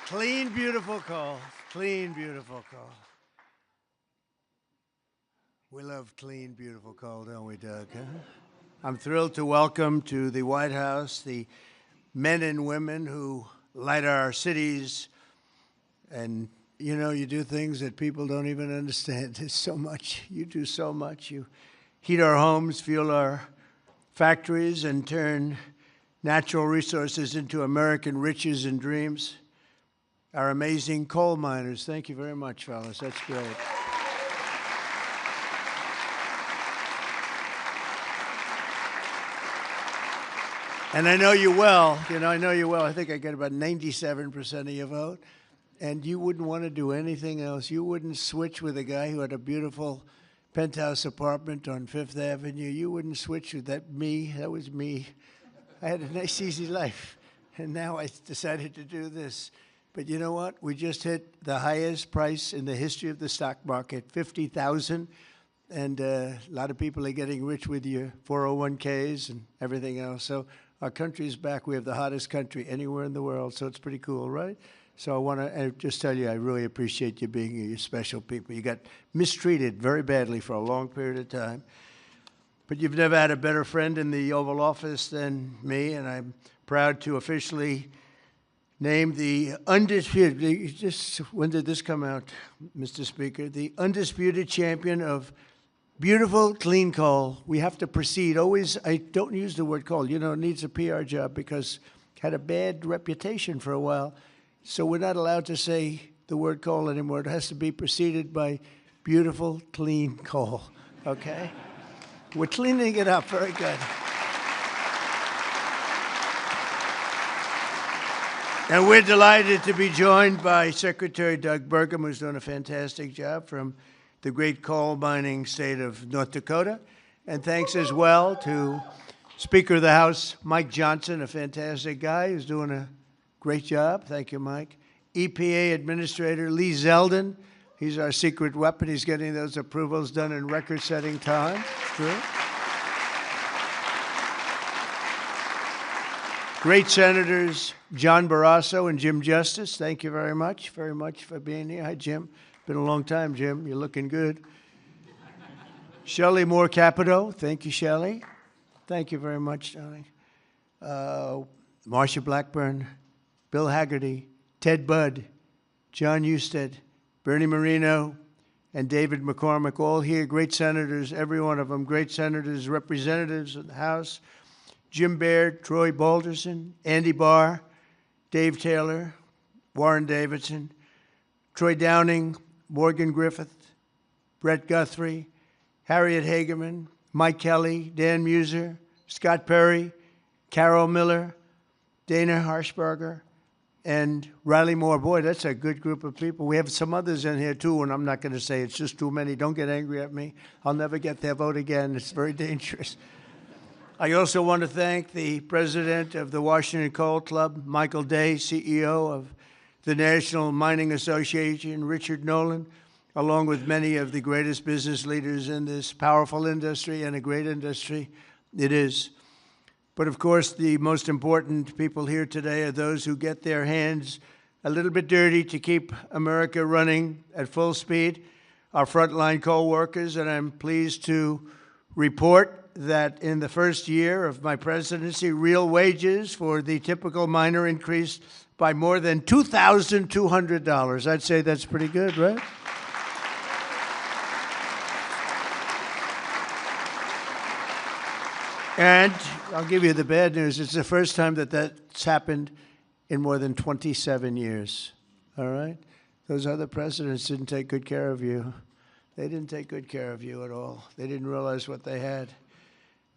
Clean, beautiful coal. Clean, beautiful coal. We love clean, beautiful coal, don't we, Doug? Huh? I'm thrilled to welcome to the White House the men and women who light our cities. And, you know, you do things that people don't even understand. There's so much. You do so much. You heat our homes, fuel our factories, and turn natural resources into American riches and dreams. Our amazing coal miners. Thank you very much, fellas. That's great. And I know you well. I know you well. I think I get about 97% of your vote. And you wouldn't want to do anything else. You wouldn't switch with a guy who had a beautiful penthouse apartment on Fifth Avenue. You wouldn't switch with that was me. I had a nice, easy life. And now I decided to do this. But you know what? We just hit the highest price in the history of the stock market, $50,000. And a lot of people are getting rich with your 401ks and everything else. So our country is back. We have the hottest country anywhere in the world. So it's pretty cool, right? So I want to just tell you, I really appreciate you being here. You're special people. You got mistreated very badly for a long period of time. But you've never had a better friend in the Oval Office than me, and I'm proud to officially name the undisputed, when did this come out, Mr. Speaker? The undisputed champion of beautiful, clean coal. We have to proceed. Always, I don't use the word coal. You know, it needs a PR job because it had a bad reputation for a while. So we're not allowed to say the word coal anymore. It has to be preceded by beautiful, clean coal, okay? We're cleaning it up. Very good. And we're delighted to be joined by Secretary Doug Burgum, who's doing a fantastic job from the great coal mining state of North Dakota. And thanks as well to Speaker of the House, Mike Johnson, a fantastic guy who's doing a great job. Thank you, Mike. EPA Administrator Lee Zeldin. He's our secret weapon. He's getting those approvals done in record-setting time. True. Great Senators John Barrasso and Jim Justice. Thank you very much for being here. Hi, Jim. Been a long time, Jim. You're looking good. Shelley Moore Capito. Thank you, Shelley. Thank you very much, darling. Marsha Blackburn, Bill Haggerty, Ted Budd, John Husted, Bernie Marino, and David McCormick, all here, great senators, every one of them, great senators, representatives of the House, Jim Baird, Troy Balderson, Andy Barr, Dave Taylor, Warren Davidson, Troy Downing, Morgan Griffith, Brett Guthrie, Harriet Hageman, Mike Kelly, Dan Muser, Scott Perry, Carol Miller, Dana Harshberger, and Riley Moore. Boy, that's a good group of people. We have some others in here, too, and I'm not going to say it's just too many. Don't get angry at me. I'll never get their vote again. It's very dangerous. I also want to thank the president of the Washington Coal Club, Michael Day, CEO of the National Mining Association, Richard Nolan, along with many of the greatest business leaders in this powerful industry and a great industry it is. But of course, the most important people here today are those who get their hands a little bit dirty to keep America running at full speed, our frontline coal workers. And I'm pleased to report that in the first year of my presidency, real wages for the typical miner increased by more than $2,200. I'd say that's pretty good, right? And I'll give you the bad news. It's the first time that that's happened in more than 27 years, all right? Those other presidents didn't take good care of you. They didn't take good care of you at all. They didn't realize what they had.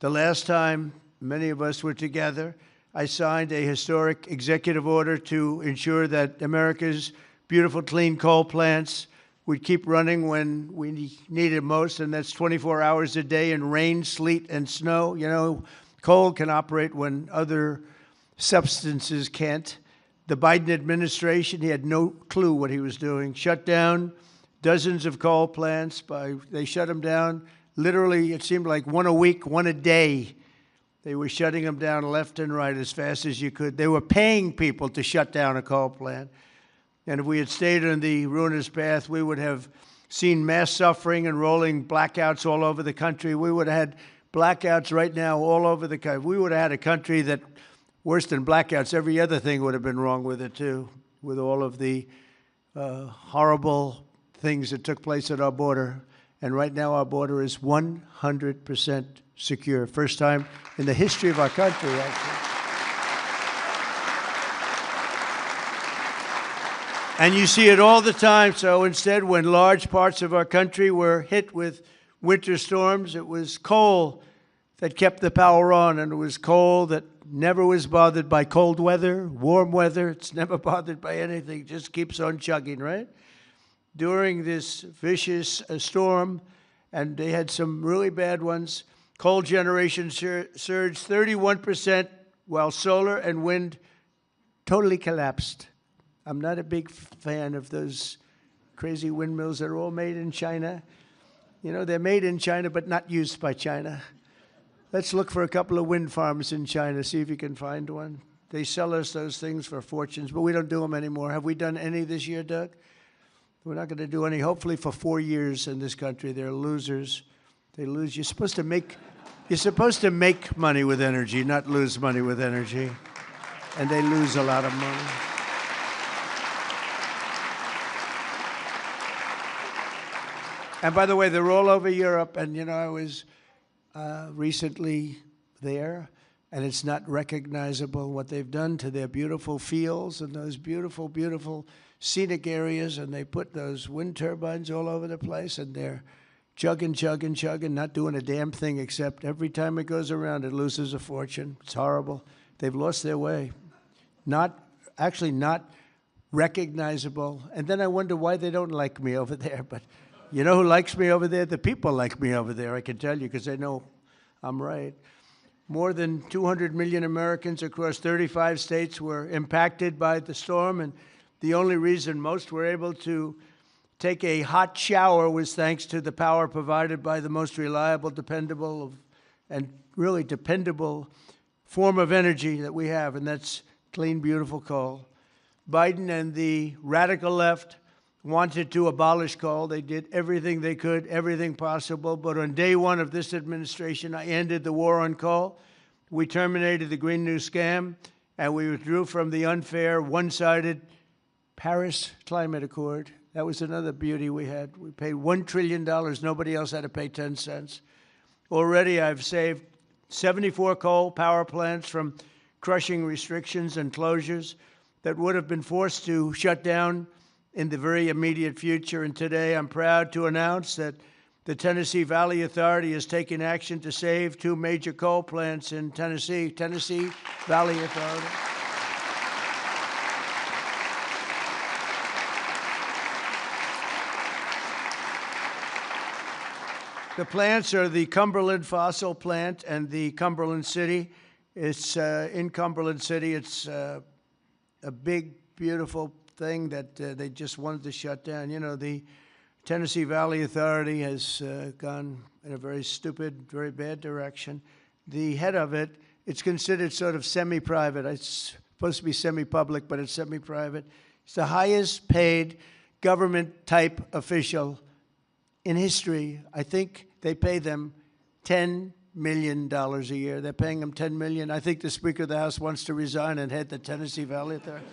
The last time many of us were together, I signed a historic executive order to ensure that America's beautiful, clean coal plants would keep running when we need it most, and that's 24 hours a day in rain, sleet, and snow. You know, coal can operate when other substances can't. The Biden administration, he had no clue what he was doing. Shut down dozens of coal plants. They shut them down. Literally, it seemed like one a week, one a day. They were shutting them down left and right as fast as you could. They were paying people to shut down a coal plant. And if we had stayed on the ruinous path, we would have seen mass suffering and rolling blackouts all over the country. We would have had blackouts right now all over the country. We would have had a country that, worse than blackouts, every other thing would have been wrong with it too, with all of the horrible things that took place at our border. And right now our border is 100% secure. First time in the history of our country, actually. And you see it all the time. So instead, when large parts of our country were hit with winter storms, it was coal that kept the power on, and it was coal that never was bothered by cold weather, warm weather. It's never bothered by anything. It just keeps on chugging, right? During this vicious storm, and they had some really bad ones, coal generation surged 31%, while solar and wind totally collapsed. I'm not a big fan of those crazy windmills that are all made in China. You know, they're made in China, but not used by China. Let's look for a couple of wind farms in China, see if you can find one. They sell us those things for fortunes, but we don't do them anymore. Have we done any this year, Doug? We're not going to do any, hopefully, for 4 years in this country. They're losers. They lose. You're supposed to make money with energy, not lose money with energy. And they lose a lot of money. And by the way, they're all over Europe. And, you know, I was recently there, and it's not recognizable what they've done to their beautiful fields and those beautiful, beautiful scenic areas. And they put those wind turbines all over the place, and they're chugging, chugging, chugging, not doing a damn thing except every time it goes around, it loses a fortune. It's horrible. They've lost their way. Not recognizable. And then I wonder why they don't like me over there. But you know who likes me over there? The people like me over there, I can tell you, because they know I'm right. More than 200 million Americans across 35 states were impacted by the storm, and the only reason most were able to take a hot shower was thanks to the power provided by the most reliable, dependable, and really dependable form of energy that we have, and that's clean, beautiful coal. Biden and the radical left wanted to abolish coal. They did everything they could, everything possible. But on day one of this administration, I ended the war on coal. We terminated the Green New Scam, and we withdrew from the unfair, one-sided Paris Climate Accord. That was another beauty we had. We paid $1 trillion. Nobody else had to pay 10 cents. Already I've saved 74 coal power plants from crushing restrictions and closures that would have been forced to shut down in the very immediate future. And today I'm proud to announce that the Tennessee Valley Authority is taking action to save 2 major coal plants in Tennessee. Tennessee Valley Authority. The plants are the Cumberland Fossil Plant and the Cumberland City. It's in Cumberland City. It's a big, beautiful thing that they just wanted to shut down. You know, the Tennessee Valley Authority has gone in a very stupid, very bad direction. The head of it, it's considered sort of semi-private. It's supposed to be semi-public, but it's semi-private. It's the highest paid government-type official in history. I think they pay them $10 million a year. They're paying them $10 million. I think the Speaker of the House wants to resign and head the Tennessee Valley Authority.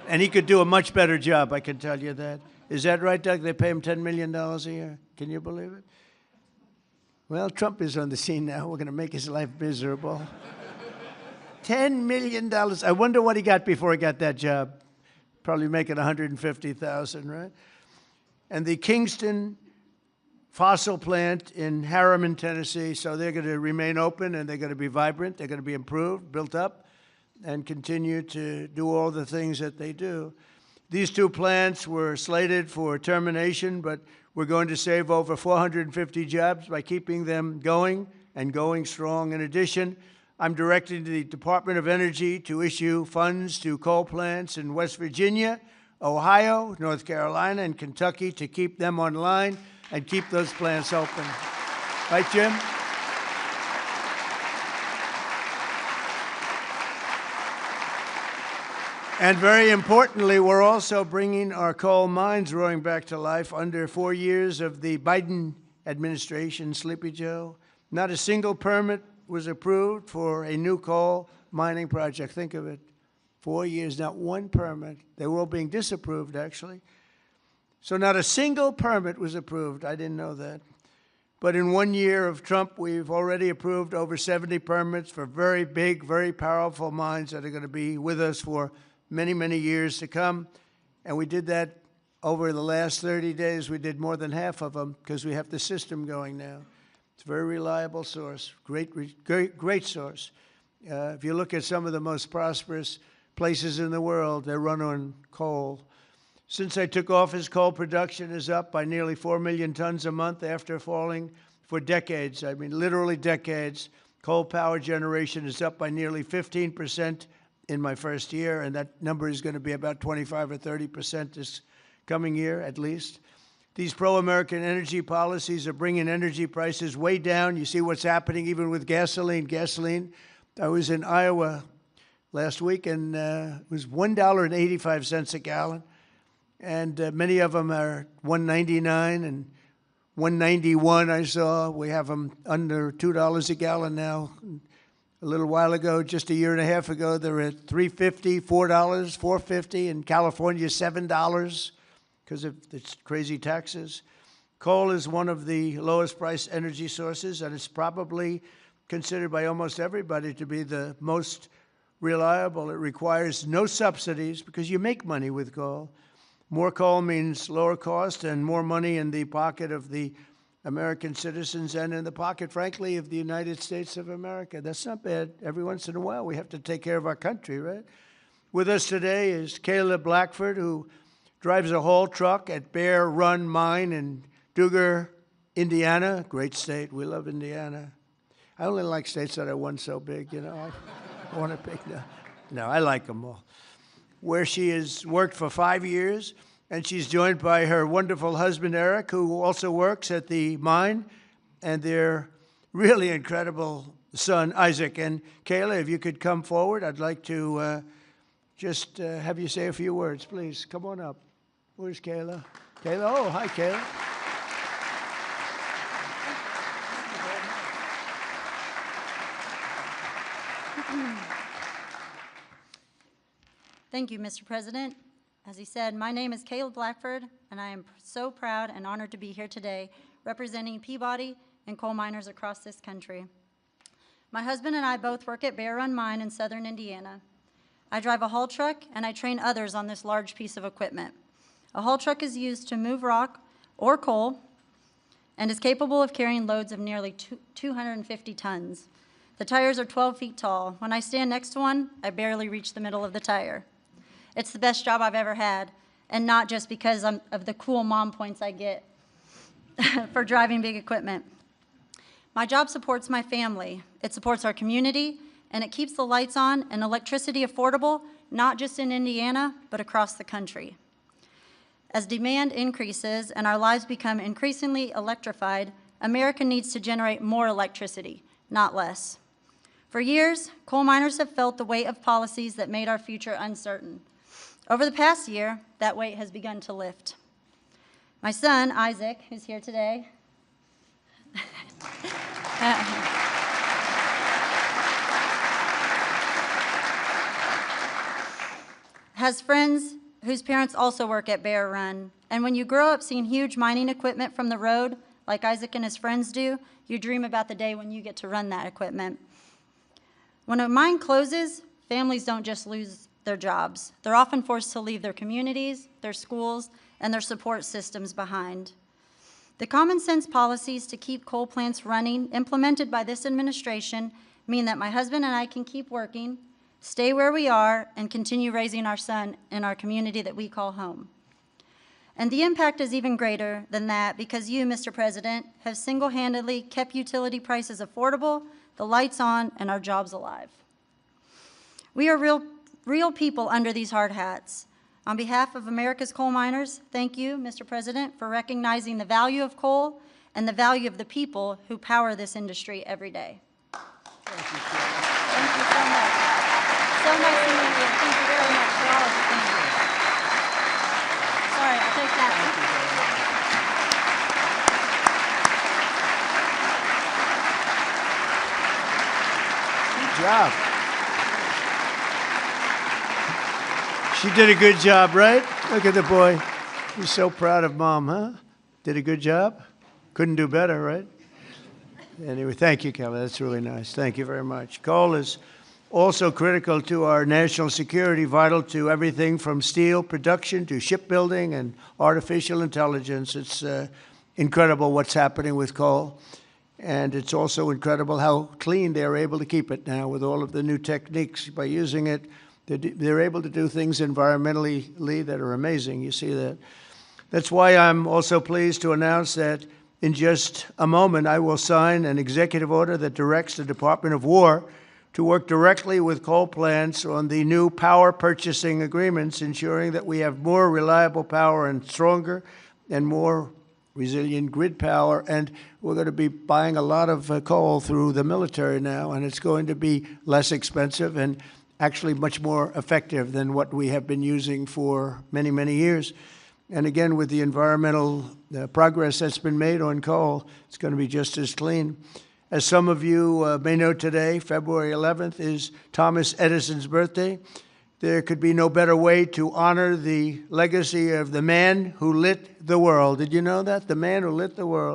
And he could do a much better job, I can tell you that. Is that right, Doug? They pay him $10 million a year. Can you believe it? Well, Trump is on the scene now. We're going to make his life miserable. $10 million. I wonder what he got before he got that job. Probably making $150,000, right? And the Kingston fossil plant in Harriman, Tennessee, so they're going to remain open, and they're going to be vibrant. They're going to be improved, built up, and continue to do all the things that they do. These 2 plants were slated for termination, but we're going to save over 450 jobs by keeping them going and going strong. In addition, I'm directing the Department of Energy to issue funds to coal plants in West Virginia, Ohio, North Carolina, and Kentucky to keep them online and keep those plants open. Right, Jim? And very importantly, we're also bringing our coal mines roaring back to life. Under 4 years of the Biden administration, Sleepy Joe, not a single permit was approved for a new coal mining project. Think of it. 4 years, not one permit. They were all being disapproved, actually. So not a single permit was approved. I didn't know that. But in 1 year of Trump, we've already approved over 70 permits for very big, very powerful mines that are going to be with us for many, many years to come. And we did that over the last 30 days. We did more than half of them because we have the system going now. It's a very reliable source, great source. If you look at some of the most prosperous places in the world, they run on coal. Since I took office, coal production is up by nearly 4 million tons a month after falling for decades. I mean, literally decades. Coal power generation is up by nearly 15% in my first year, and that number is going to be about 25 or 30% this coming year, at least. These pro-American energy policies are bringing energy prices way down. You see what's happening even with gasoline. I was in Iowa last week, and it was $1.85 a gallon. And many of them are $1.99 and $1.91 I saw. We have them under $2 a gallon now. A little while ago, just a year and a half ago, they were at $3.50, $4, $4.50. In California, $7 because of the crazy taxes. Coal is one of the lowest priced energy sources, and it's probably considered by almost everybody to be the most reliable. It requires no subsidies because you make money with coal. More coal means lower cost and more money in the pocket of the American citizens and in the pocket, frankly, of the United States of America. That's not bad. Every once in a while, we have to take care of our country, right? With us today is Kayla Blackford, who drives a haul truck at Bear Run Mine in Duggar, Indiana. Great state. We love Indiana. I only like states that are one so big, you know. I want to pick no, I like them all. Where she has worked for 5 years, and she's joined by her wonderful husband, Eric, who also works at the mine, and their really incredible son, Isaac. And Kayla, if you could come forward, I'd like to just have you say a few words, please. Come on up. Where's Kayla? Kayla, oh, hi, Kayla. Thank you, Mr. President. As he said, my name is Kayla Blackford, and I am so proud and honored to be here today representing Peabody and coal miners across this country. My husband and I both work at Bear Run Mine in southern Indiana. I drive a haul truck, and I train others on this large piece of equipment. A haul truck is used to move rock or coal and is capable of carrying loads of nearly 250 tons. The tires are 12 feet tall. When I stand next to one, I barely reach the middle of the tire. It's the best job I've ever had, and not just because of the cool mom points I get for driving big equipment. My job supports my family. It supports our community, and it keeps the lights on and electricity affordable, not just in Indiana, but across the country. As demand increases and our lives become increasingly electrified, America needs to generate more electricity, not less. For years, coal miners have felt the weight of policies that made our future uncertain. Over the past year, that weight has begun to lift. My son, Isaac, who's here today, has friends whose parents also work at Bear Run. And when you grow up seeing huge mining equipment from the road, like Isaac and his friends do, you dream about the day when you get to run that equipment. When a mine closes, families don't just lose their jobs. They're often forced to leave their communities, their schools, and their support systems behind. The common sense policies to keep coal plants running implemented by this administration mean that my husband and I can keep working, stay where we are, and continue raising our son in our community that we call home. And the impact is even greater than that because you, Mr. President, have single-handedly kept utility prices affordable, the lights on, and our jobs alive. We are real people under these hard hats. On behalf of America's coal miners, thank you, Mr. President, for recognizing the value of coal and the value of the people who power this industry every day. Thank you, Kayla. Thank you so much. So nice to meet you. Thank you very much for all of job. She did a good job, right? Look at the boy. He's so proud of Mom, huh? Did a good job? Couldn't do better, right? Anyway, thank you, Kelly. That's really nice. Thank you very much. Coal is also critical to our national security, vital to everything from steel production to shipbuilding and artificial intelligence. It's incredible what's happening with coal. And it's also incredible how clean they're able to keep it now with all of the new techniques. By using it, they're able to do things environmentally that are amazing. You see that. That's why I'm also pleased to announce that in just a moment, I will sign an executive order that directs the Department of War to work directly with coal plants on the new power purchasing agreements, ensuring that we have more reliable power and stronger and more resilient grid power. And we're going to be buying a lot of coal through the military now, and it's going to be less expensive and actually much more effective than what we have been using for many, many years. And again, with the environmental progress that's been made on coal, it's going to be just as clean. As some of you may know today, February 11th is Thomas Edison's birthday. There could be no better way to honor the legacy of the man who lit the world. Did you know that? The man who lit the world.